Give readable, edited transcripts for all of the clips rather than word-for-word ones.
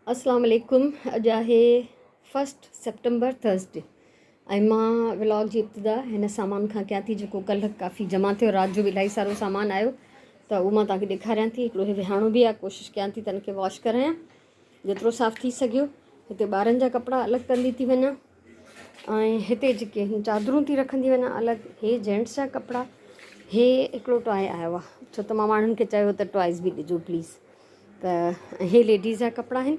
अस्सलाम वालेकुम। अॼु आहे 1 सेप्टेम्बर थर्सडे ऐं मां व्लॉग जी इब्तिदा हिन सामान खां कयां थी जेको कल्ह काफ़ी जमा थियो। राति जो बि इलाही सारो सामान आयो त उहो मां तव्हांखे ॾेखारियां थी। हिकिड़ो हे विहाणो बि आहे, कोशिशि कयां थी त हिनखे वॉश करायां जेतिरो साफ़ु थी सघियो। हिते ॿारनि जा कपिड़ा अलॻि कंदी थी वञा ऐं हिते जेके चादरूं थी रखंदी वञा अलॻि। हे जेंट्स जा कपिड़ा, हे हिकिड़ो टॉय आयो आहे छो त मां माण्हुनि खे चयो त टॉयज़ बि ॾिजो प्लीज़। त हे लेडीज़ जा कपिड़ा आहिनि।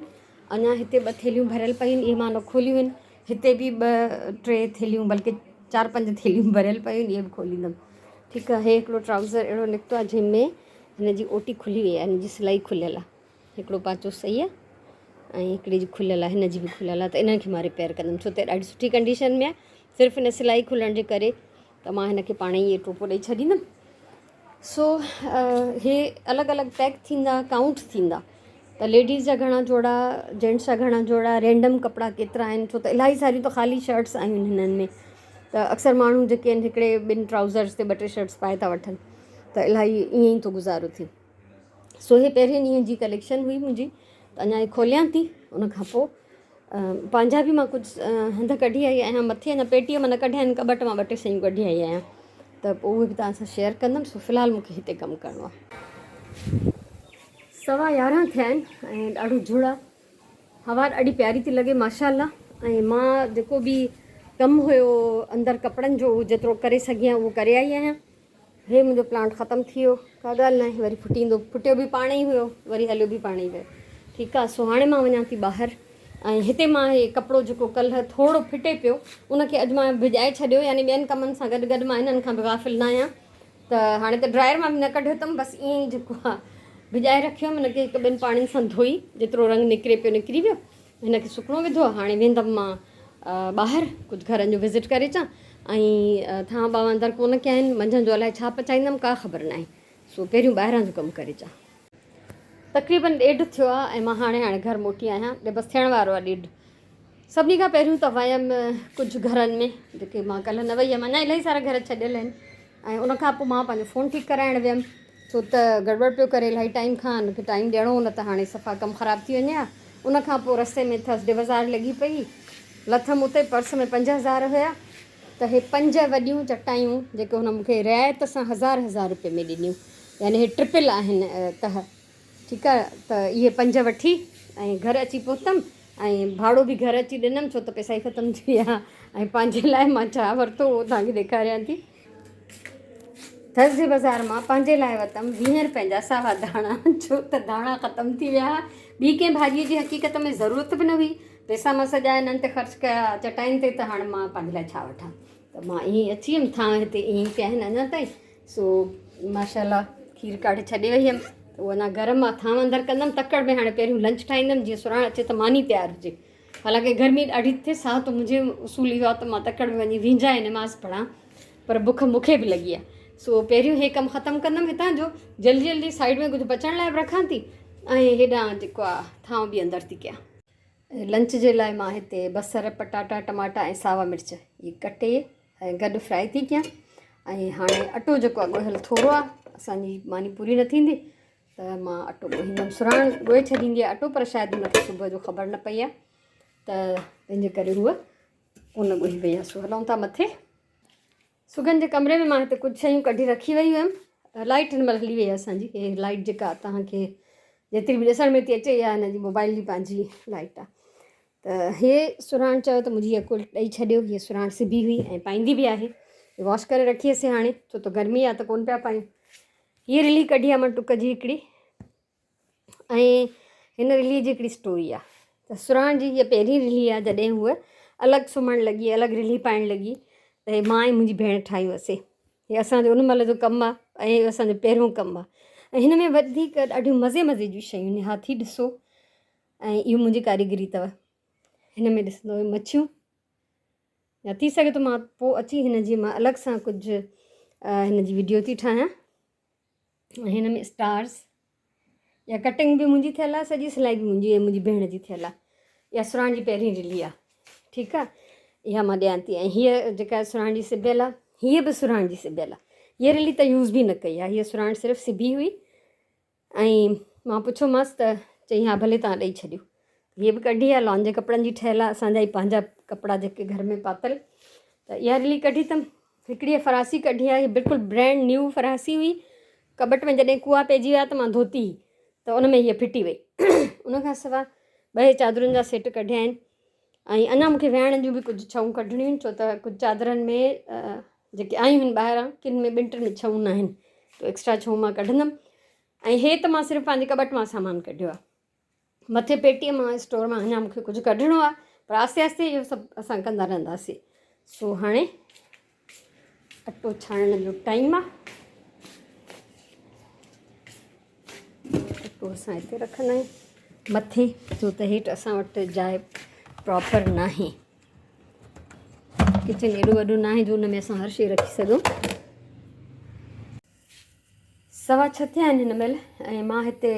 अञा हिते 2 थेलियूं भरियल पियूं आहिनि, इहे मां न खोलियूं आहिनि। हिते बि 2-3 थेलियूं बल्कि 4-5 थेलियूं भरियल पियूं आहिनि, इहे बि खोलींदमि। ठीकु आहे। हे हिकिड़ो ट्राउज़र अहिड़ो निकितो आहे जंहिंमें हिनजी ओटी खुली वई आहे, हिनजी सिलाई खुलियल आहे। हिकिड़ो पाचो सही आहे ऐं हिकिड़ी जी खुलियल आहे, हिनजी बि खुलियल आहे। त इनखे मां रिपेयर कंदमि छो त ॾाढी सुठी कंडीशन में आहे। सिर्फ़ु हिन सिलाई खुलण जे करे त मां हिनखे पाण ई इहे टोपो ॾेई छॾींदमि। सो हे अलॻि अलॻि पैक थींदा, काउंट थींदा त लेडीज़ जा घणा जोड़ा, जेंट्स जा घणा जोड़ा, रैंडम कपिड़ा केतिरा आहिनि छो त इलाही सारियूं त ख़ाली शर्ट्स आहियूं हिननि में। त अक्सर माण्हू जेके आहिनि हिकिड़े 2 ट्राउज़र्स ते 2-2 शर्ट्स पाए था वठनि त इलाही ईअं ई थो गुज़ारो थिए। सो हे पहिरें ॾींहं जी कलेक्शन हुई मुंहिंजी, त अञा हे खोलियां थी। उनखां पोइ पंहिंजा बि मां कुझु हंध कढी आई आहियां। मथे अञा पेटीअ मां न कढिया आहिनि, कॿट मां 2-2 शयूं कढी आई आहियां त पोइ उहे बि तव्हां सां शेयर कंदमि। सो फ़िलहालु मूंखे हिते कमु करिणो आहे। 11:15 थिया आहिनि ऐं ॾाढो झुड़ आहे। हवा ॾाढी प्यारी थी लॻे माशाअल्लाह। ऐं मां जेको बि कमु हुयो अंदरि कपिड़नि जो जेतिरो करे सघी आहियां उहो करे आई आहियां। हे मुंहिंजो प्लांट ख़तमु थी वियो, का ॻाल्हि न आहे, वरी फुटींदो। फुटियो बि पाण ई हुयो, वरी हलियो बि पाण ई वियो। ठीकु आहे। सो हाणे मां वञा थी ॿाहिरि ऐं हिते मां हे कपिड़ो जेको कल्ह थोरो फिटे पियो उनखे अॼु मां भिॼाए छॾियो, यानी ॿियनि कमनि सां गॾु गॾु मां हिननि खां बि गाफ़िल न आहियां। त हाणे त ड्रायर मां बि न कढियो अथमि, बसि ईअं ई जेको आहे भिॼाए रखियो हुअमि। हिनखे 1-2 पाणिनि सां धोई, जेतिरो रंग निकिरे पियो निकिरी वियो। हिनखे सुकणो विधो आहे। हाणे वेंदमि मां ॿाहिरि कुझु घरनि जो विज़िट करे अचां ऐं थां ॿावा अंदरि कोन कया आहिनि। मंझंदि जो अलाए छा पचाईंदमि का ख़बर न आहे। सो पहिरियों ॿाहिरां जो कमु करे अचां। तक़रीबन 1:30 थियो आहे ऐं मां हाणे घर मोटी आहियां। बसि थियण वारो आहे 1:30। सभिनी खां पहिरियों त वियमि कुझु घरनि में जेके मां कल्ह न वई हुअमि। अञा इलाही सारा घर छॾियल आहिनि ऐं उनखां पोइ मां पंहिंजो फ़ोन ठीकु कराइणु वियमि छो त गड़बड़ पियो करे इलाही टाइम खां। हुनखे टाइम ॾियणो हो, न त हाणे सफ़ा कमु ख़राबु थी वञे हा। उनखां पोइ रस्ते में थर्सडे बाज़ारि लॻी पई, लथमि उते, पर्स में 5,000 हुया। त हे 5 वॾियूं चटायूं जेके हुन मूंखे रिआयत सां 1,000 रुपए में ॾिनियूं, यानी हे ट्रिपल आहिनि तह। ठीकु आहे। त इहे 5 वठी ऐं घरु अची पहुतमि ऐं भाड़ो बि घरु अची ॾिनमि छो त पैसा ई ख़तमु थी विया। ऐं पंहिंजे लाइ मां छा वरितो उहो तव्हांखे ॾेखारियां थी। थर्सडे बाज़ारि मां पंहिंजे लाइ वरितमि 20 रुपए जा सावा धाणा छो त धाणा ख़तमु थी विया। ॿी कंहिं भाॼीअ जी हक़ीक़त में ज़रूरत बि न हुई। पैसा मां सॼा हिननि ते ख़र्चु कया चटाइनि ते, त हाणे मां पंहिंजे लाइ छा वठां। त मां ईअं ई अची वियमि। थां हिते ईअं ई पिया आहिनि अञा ताईं। सो माशाअल्लाह खीर काढे छॾे वई हुअमि त उहो अञा गरम आहे। थां अंदरि कंदमि तकड़ में। हाणे पहिरियों लंच ठाहींदमि जीअं सुराण अचे त मानी तयारु हुजे। हालांकि गर्मी ॾाढी थिए साह त मुंहिंजे उसूल इहो आहे त मां तकड़ में वञी विंजाए नमाज़ पढ़ां, पर बुख मूंखे बि लॻी आहे। सो पहिरियों हे कमु ख़तमु कंदमि हितां जो, जल्दी जल्दी साइड में कुझु बचण लाइ बि रखां थी ऐं हेॾां जेको आहे थां बि अंदरि थी कयां। लंच जे लाइ मां हिते बसर, पटाटा, टमाटा ऐं सावा मिर्च इहे कटे ऐं गॾु फ्राए थी कयां। ऐं हाणे अटो जेको आहे ॻोहियल थोरो आहे, असांजी मानी पूरी न थींदी त मां अटो ॻोहींदमि। सुराण ॻोहे छॾींदी आहे अटो, पर शायदि हुनखे सुबुह जो ख़बर न पई आहे त तंहिंजे करे हूअ कोन ॻोही वई आहे। सो हलूं था मथे। सुगन जे कमरे में मां हिते कुझु शयूं कढी रखी वई हुअमि। लाइट हिन महिल हली वई आहे असांजी। हे लाइट जेका तव्हांखे जेतिरी बि ॾिसण में थी अचे इहा हिनजी मोबाइल जी पंहिंजी लाइट आहे। त हे सुराण चयो त मुंहिंजी हीअ कुल ॾेई छॾियो। हीअ सुराण सिबी हुई ऐं पाईंदी बि आहे। वॉश करे रखी हुअसीं हाणे छो त गर्मी आहे त कोन पिया पायूं। हीअ रिली कढी आहे मां टुक जी हिकिड़ी, ऐं हिन रिली जी हिकिड़ी स्टोरी आहे। त सुराण जी हीअ पहिरीं रिली आहे जॾहिं हूअ अलॻि सुम्हणु लॻी, अलॻि रिली पाइणु लॻी त हे मां ऐं मुंहिंजी भेण ठाही हुआसीं। हे असांजो उन महिल जो कमु आहे ऐं असांजो पहिरियों कमु आहे। ऐं हिन में वधीक ॾाढियूं मज़े मज़े जूं शयूं आहिनि। हाथी ॾिसो, ऐं इहो मुंहिंजी कारीगरी अथव। हिन में ॾिसंदो मच्छियूं, या थी सघे थो मां पोइ अची हिन जी मां अलॻि सां कुझु हिन जी वीडियो थी ठाहियां। हिन में स्टार्स या कटिंग बि मुंहिंजी थियल आहे, सॼी सिलाई बि मुंहिंजी ऐं मुंहिंजी भेण जी थियल आहे। इहा सुराण जी पहिरीं रिली आहे। ठीकु आहे। इहा मां ॾियां थी। ऐं हीअ जेका सुराण जी सिबियल आहे, हीअ बि सुराण जी सिबियल आहे। हीअ रिली त यूज़ बि न कई आहे, हीअ सुराण सिर्फ़ु सिबी हुई। ऐं मां पुछियोमांसि त चई हा भले तव्हां ॾेई छॾियो। हीअ बि कढी आहे, लॉन जे कपिड़नि जी ठहियल आहे, असांजा ई पंहिंजा कपिड़ा जेके घर में पातल। त इहा रिली कढी अथमि। हिकिड़ी फरासी कढी आहे, बिल्कुलु ब्रैंड न्यू फरासी हुई, कबट में जॾहिं कुआ पइजी विया त मां धोती त उन में हीअ फिटी वई। उनखां सवाइ 2 चादरुनि जा सेट कढिया आहिनि ऐं अञा मूंखे वेहण जूं बि कुझु छऊं कढणियूं आहिनि, छो त कुझु चादरनि में जेके आयूं आहिनि ॿाहिरां किन में 2-3 में छऊं न आहिनि, त एक्स्ट्रा छऊं मां कढंदमि। ऐं हे त मां सिर्फ़ु पंहिंजे कबट मां सामान कढियो आहे, मथे पेटीअ मां स्टोर मां अञा मूंखे कुझु कढणो आहे, पर आस्ते आस्ते इहो सभु असां कंदा रहंदासीं। सो हाणे अटो छाणण जो टाइम आहे। अटो असां हिते रखंदा आहियूं मथे, छो त हेठि असां वटि जाइ प्रॉपर न आहे, किचन एॾो वॾो न आहे जो हुन में असां हर शइ रखी सघूं। 6:15 थिया आहिनि हिन महिल, ऐं मां हिते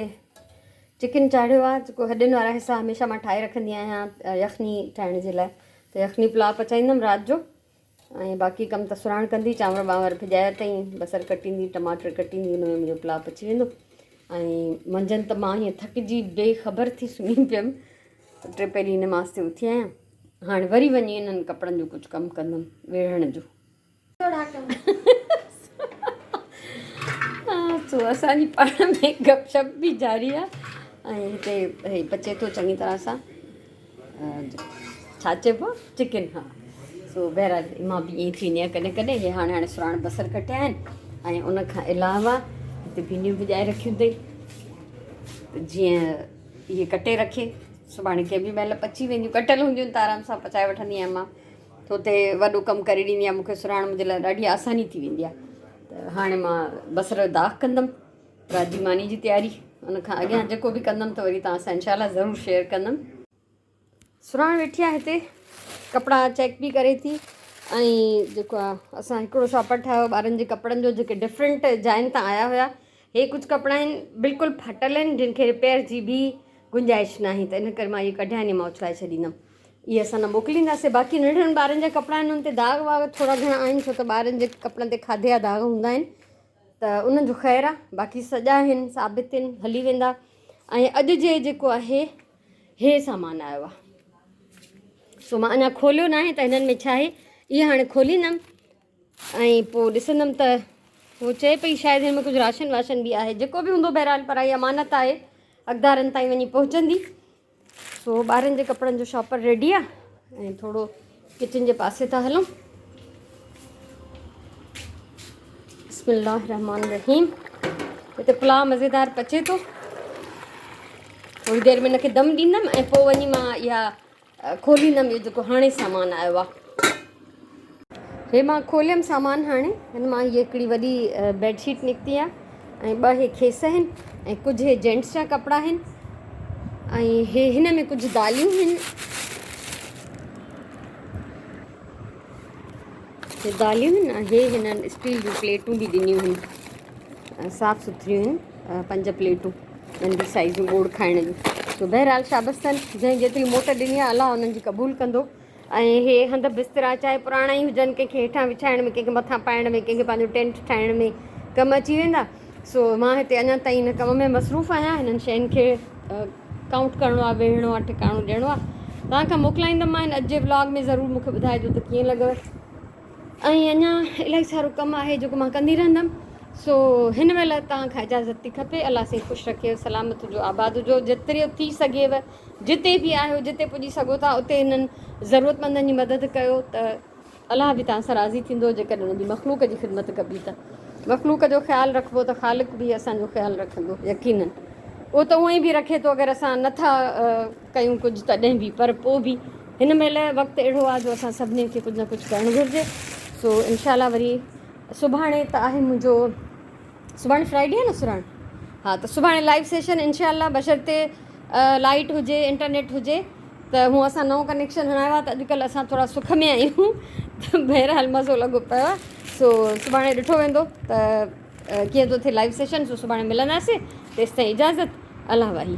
चिकन चाढ़ियो आहे, जेको हॾनि वारा हिसा हमेशह मां ठाहे रखंदी आहियां यखनी ठाहिण जे लाइ। त यखनी पुलाउ पचाईंदमि राति जो, ऐं बाक़ी कमु त सुराण कंदी, चांवर वांवर भिॼाया अथई, बसर कटींदी, टमाटर कटींदी, हुन में मुंहिंजो पुलाउ पची वेंदो। ऐं मंझंदि त मां हीअं थकिजी बेख़बर थी सुम्ही पियमि, त 3 पहिरीं हिन मास्ते उथी आहियां। हाणे वरी वञी इन्हनि कपिड़नि जो कुझु कमु कंदमि, वेढ़ण जो। सो असांजी पाण में गपशप बि जारी आहे, ऐं हिते पचे थो चङी तरह सां, छा चइबो आहे, चिकन। हा, सो बहरहाल मां बि ईअं थी वेंदी आहियां कॾहिं कॾहिं। हे हाणे सुराण बसर कटिया आहिनि, ऐं उनखां अलावा हिते भिंडियूं भिॼाए रखियूं अथई, त जीअं इहे कटे रखे सुभाणे कंहिं बि महिल पची वेंदियूं, कटियल हूंदियूं त आराम सां पचाए वठंदी आहियां मां, छो त वॾो कमु करे ॾींदी आहियां, मूंखे सुराण मुंहिंजे लाइ ॾाढी आसानी थी वेंदी आहे। त हाणे मां बसर जो दाग कंदमि, राति जी मानी जी तयारी, उनखां अॻियां जेको बि कंदमि त वरी तव्हां सां इनशाला ज़रूरु शेयर कंदमि। सुराण वेठी आहे हिते, कपिड़ा चेक बि करे थी, ऐं जेको आहे असां हिकिड़ो शॉपर ठाहियो ॿारनि जे कपिड़नि जो, जेके डिफरेंट जाइनि तां आया हुया। हे कुझु कपिड़ा आहिनि बिल्कुलु फाटल आहिनि, जिन खे रिपेयर जी बि गुंजाइश न आहे, त इन करे मां इहे कढिया आहिनि, मां उछलाए छॾींदमि। इहे असां न मोकिलींदासीं। बाक़ी नंढड़नि ॿारनि जा कपिड़ा आहिनि, हुन ते दाग वाग थोरा घणा आहिनि, छो त ॿारनि जे कपिड़नि ते खाधे जा दाग हूंदा आहिनि, त उन्हनि जो ख़ैरु आहे। बाक़ी सॼा आहिनि, साबित आहिनि, हली वेंदा। ऐं अॼु जे जेको आहे हे सामान आयो आहे, सो मां अञा खोलियो न आहे, त हिननि में छा आहे इहे हाणे खोलींदमि, ऐं पोइ ॾिसंदमि त उहो चए पई शायदि हिन में कुझु राशन वाशन बि आहे, जेको बि हूंदो बहरहाल, पर इहा अमानत आहे, अख़बारनि ताईं वञी पहुचंदी। सो ॿारनि जे कपिड़नि जो शॉपर रेडी आहे, ऐं थोरो किचन जे पासे था हलूं। बिस्मिल्लाह रहमान रहीम। हिते पुलाउ मज़ेदार पचे थो, थोरी देरि में हिनखे दम ॾींदमि, ऐं पोइ वञी मां इहा खोलींदमि, इहो जेको हाणे सामान आयो आहे। हे मां खोलियमि सामान हाणे, हिन मां हीअ हिकिड़ी वॾी बेडशीट निकिती आहे, ऐं 2 हे खेस आहिनि, ऐं कुझु हे जेंट्स जा कपिड़ा आहिनि, ऐं हे हिन में कुझु दालियूं आहिनि, हे दालियूं आहिनि, हे हिननि स्टील जूं प्लेटूं बि ॾिनियूं आहिनि, साफ़ु सुथरियूं आहिनि, 5 प्लेटूं नंढी साइज़ जूं ॻोढ़ खाइण जूं। सो बहरहाल शाबस अथनि, जंहिं जेतिरी मोट ॾिनी आहे अलाह उन्हनि जी क़बूल कंदो। ऐं हे हंध बिस्तरा चाहे पुराणा ई हुजनि, कंहिंखे हेठां विछाइण में, कंहिंखे मथां पाइण में, कंहिंखे पंहिंजो टेंट ठाहिण में कमु अची वेंदा। सो मां हिते अञा ताईं हिन कम में मसरूफ़ आहियां, हिननि शयुनि खे काउंट करिणो आहे, वेहिणो आहे, ठिकाणो ॾियणो आहे। तव्हांखां मोकिलाईंदमि मां हिन अॼु जे व्लॉग में, ज़रूरु मूंखे ॿुधाइजो त कीअं लॻव। ऐं अञा इलाही सारो कमु आहे जेको मां कंदी रहंदमि। सो हिन महिल तव्हांखां इजाज़त थी खपे। अलाह साईं ख़ुशि रखे, सलामत हुजो, आबाद हुजो, जेतिरो थी सघेव, जिते बि आहियो, जिते पुॼी सघो था, उते हिननि ज़रूरतमंदनि जी मदद कयो, त अलाह बि तव्हां सां राज़ी थींदो। जेकॾहिं हुन जी मख़लूक जी ख़िदमत कबी त मख़लूक जो ख़्यालु रखिबो त ख़ालिक बि असांजो ख़्यालु रखंदो, यकीनन। उहो त उअं ई बि रखे थो, अगरि असां नथा कयूं कुझु तॾहिं बि, पर पोइ बि हिन महिल वक़्तु अहिड़ो आहे जो असां सभिनी खे कुझु न कुझु करणु घुरिजे। सो इनशाला वरी सुभाणे त आहे मुंहिंजो, सुभाणे फ्राइडे आहे न सुराण, हा, त सुभाणे लाइव सेशन इनशाला, बशर्ते लाइट हुजे, इंटरनेट हुजे। त हूअं असां नओं कनेक्शन हणायो आहे, त अॼुकल्ह असां थोरा सुख में आहियूं, त बहरहाल मज़ो लॻो पियो आहे। सो सुभाणे ॾिठो वेंदो त कीअं थो थिए लाइव सेशन। सो सुभाणे मिलंदासीं, तेसिताईं इजाज़त, अलाह वाही।